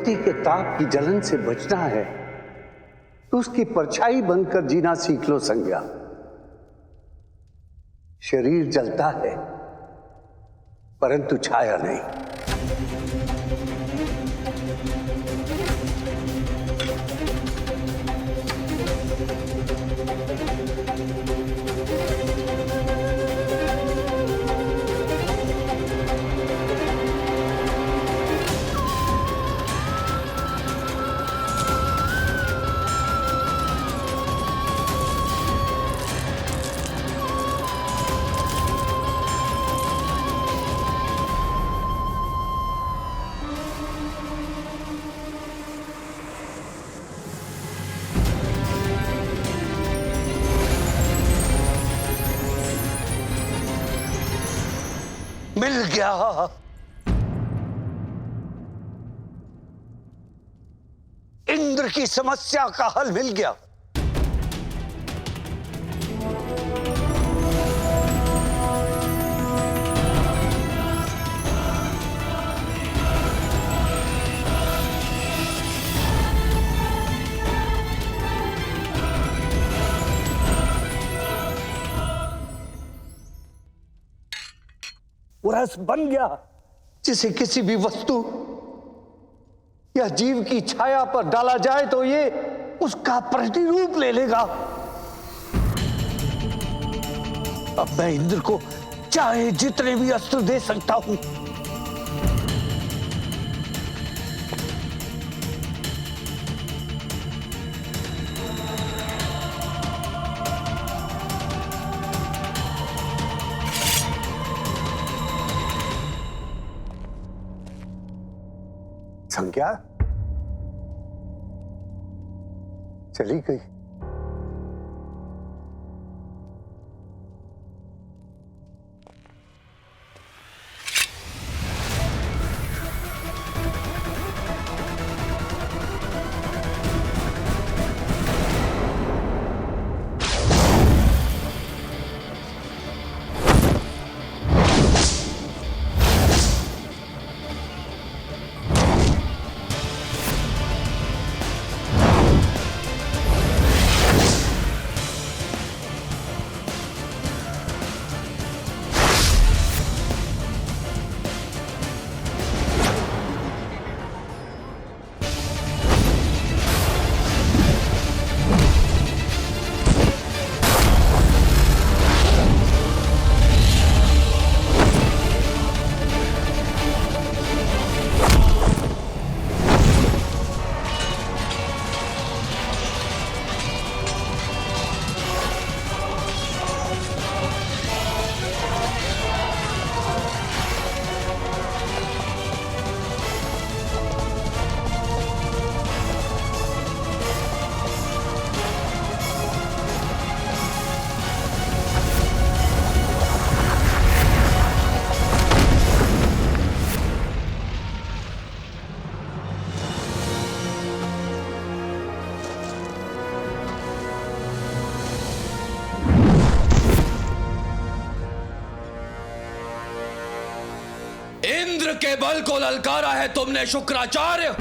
पति के ताप की जलन से बचना है तो उसकी परछाई बनकर जीना सीख लो संज्ञा। शरीर जलता है परंतु छाया नहीं। मिल गया। इंद्र की समस्या का हल मिल गया। वो रस बन गया जिसे किसी भी वस्तु या जीव की छाया पर डाला जाए तो ये उसका प्रतिरूप ले लेगा। अब मैं इंद्र को चाहे जितने भी अस्त्र दे सकता हूं। संज्ञा चली गई। इंद्र के बल को ललकारा है तुमने शुक्राचार्य।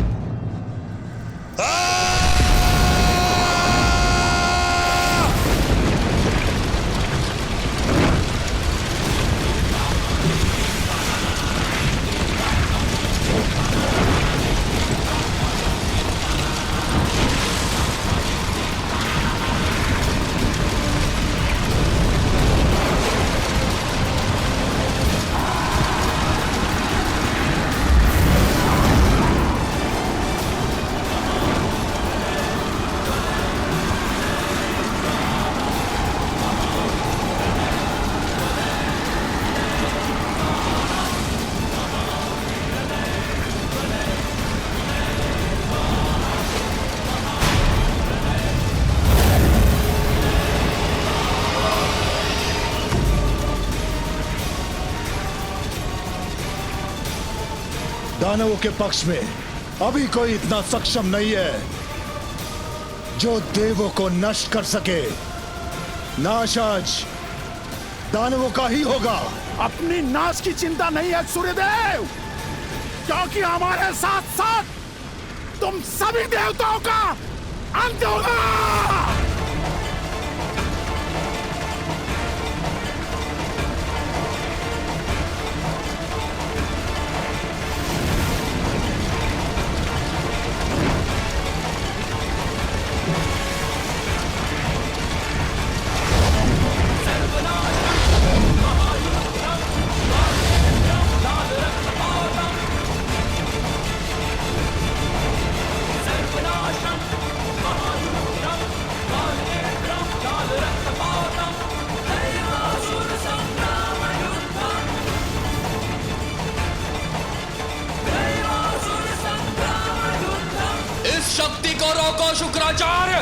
दानवों के पक्ष में अभी कोई इतना सक्षम नहीं है जो देवों को नष्ट कर सके। नाश आज दानवों का ही होगा। अपनी नाश की चिंता नहीं है सूर्यदेव, क्योंकि हमारे साथ साथ तुम सभी देवताओं का अंत होगा। इस शक्ति को रोको शुक्राचार्य,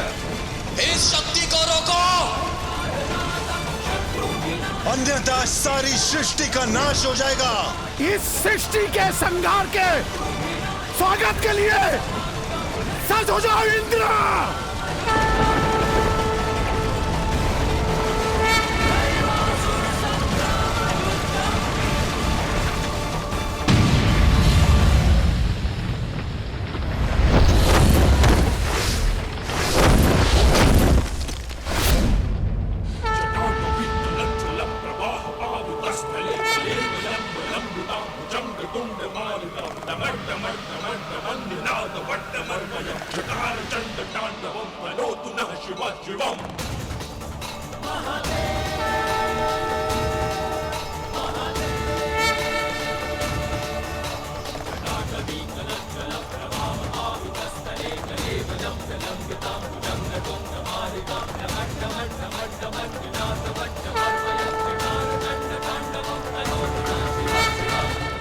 इस शक्ति को रोको। अन्यथा सारी सृष्टि का नाश हो जाएगा। इस सृष्टि के संहार के स्वागत के लिए सज हो जाओ इंद्र।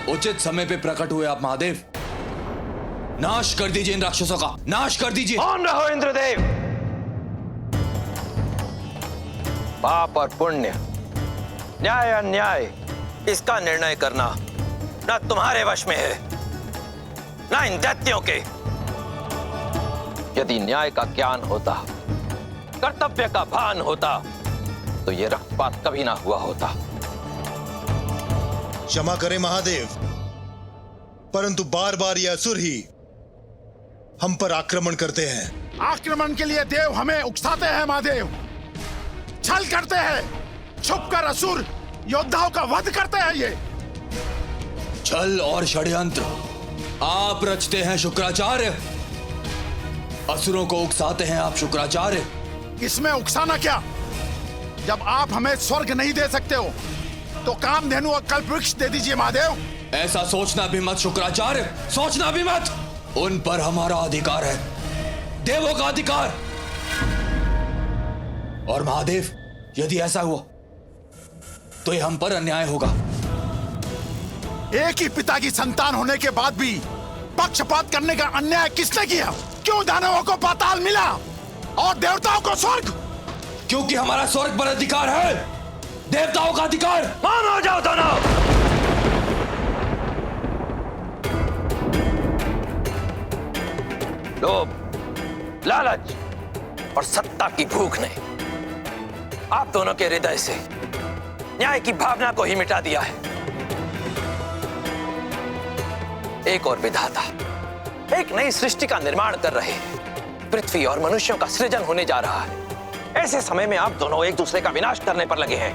उचित समय पे प्रकट हुए आप महादेव। नाश कर दीजिए इन राक्षसों का, नाश कर दीजिए। कौन रहो इंद्रदेव। पाप और पुण्य, न्याय अन्याय, इसका निर्णय करना न तुम्हारे वश में है न इन दैत्यों के। यदि न्याय का ज्ञान होता, कर्तव्य का भान होता, तो ये रक्तपात कभी ना हुआ होता। क्षमा करें महादेव, परंतु बार बार ये असुर ही हम पर आक्रमण करते हैं। आक्रमण के लिए देव हमें उकसाते हैं महादेव, छल करते हैं, छुपकर असुर योद्धाओं का वध करते हैं। ये छल और षड्यंत्र आप रचते हैं शुक्राचार्य, असुरों को उकसाते हैं आप शुक्राचार्य। इसमें उकसाना क्या, जब आप हमें स्वर्ग नहीं दे सकते हो तो कामधेनु और कल्पवृक्ष दे दीजिए महादेव। ऐसा सोचना भी मत शुक्राचार्य, सोचना भी मत। उन पर हमारा अधिकार है, देवों का अधिकार। और महादेव, यदि ऐसा हुआ तो ये हम पर अन्याय होगा। एक ही पिता की संतान होने के बाद भी पक्षपात करने का अन्याय किसने किया? क्यों दानवों को पाताल मिला और देवताओं को स्वर्ग? क्योंकि हमारा स्वर्ग पर अधिकार है, देवताओं का अधिकार। मान हो जाओ दोनों। लोभ, लालच और सत्ता की भूख ने आप दोनों के हृदय से न्याय की भावना को ही मिटा दिया है। एक और विधाता एक नई सृष्टि का निर्माण कर रहे हैं। पृथ्वी और मनुष्यों का सृजन होने जा रहा है। ऐसे समय में आप दोनों एक दूसरे का विनाश करने पर लगे हैं।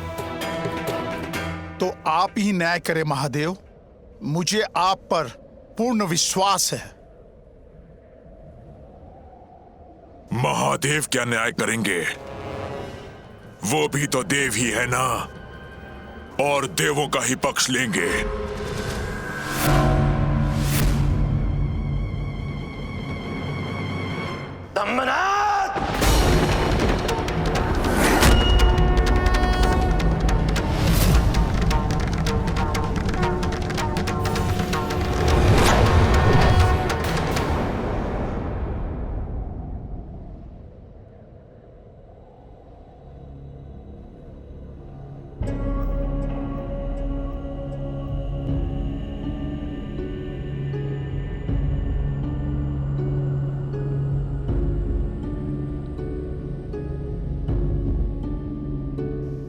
तो आप ही न्याय करें महादेव, मुझे आप पर पूर्ण विश्वास है। महादेव क्या न्याय करेंगे? वो भी तो देव ही है ना, और देवों का ही पक्ष लेंगे। दम्मनाथ!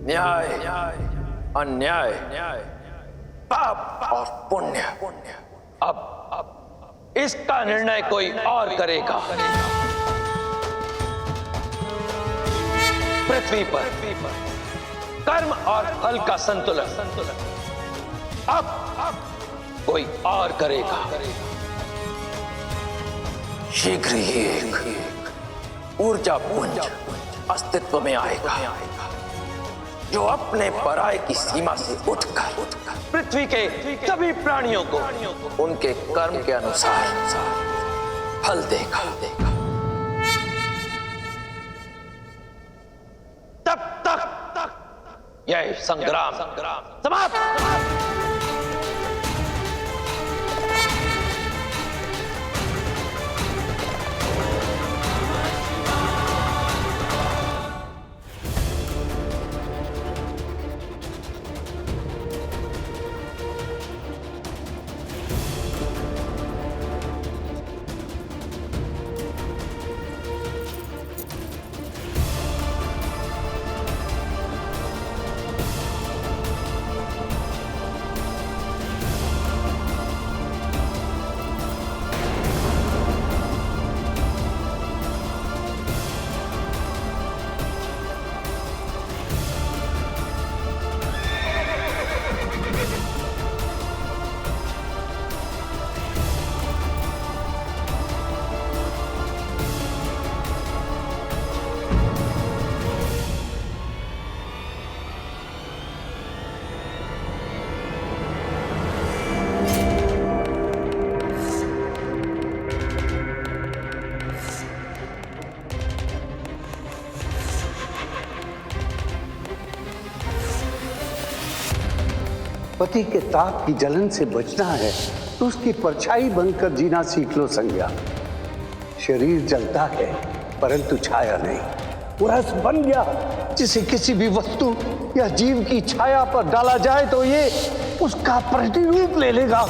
न्याय, अन्याय, पाप और पुण्य अब इसका निर्णय कोई और करेगा। पृथ्वी पर कर्म और फल का संतुलन अब कोई और करेगा। शीघ्र ही एक ऊर्जा पुंज अस्तित्व में आएगा जो अपने पराये की सीमा से उठकर पृथ्वी के सभी प्राणियों को उनके कर्म के अनुसार फल देगा। तब तक यह संग्राम समाप्त। पति के ताप की जलन से बचना है तो उसकी परछाई बनकर जीना सीख लो संज्ञा। शरीर जलता है परंतु छाया नहीं। वो रस बन गया जिसे किसी भी वस्तु या जीव की छाया पर डाला जाए तो ये उसका प्रतिरूप ले लेगा।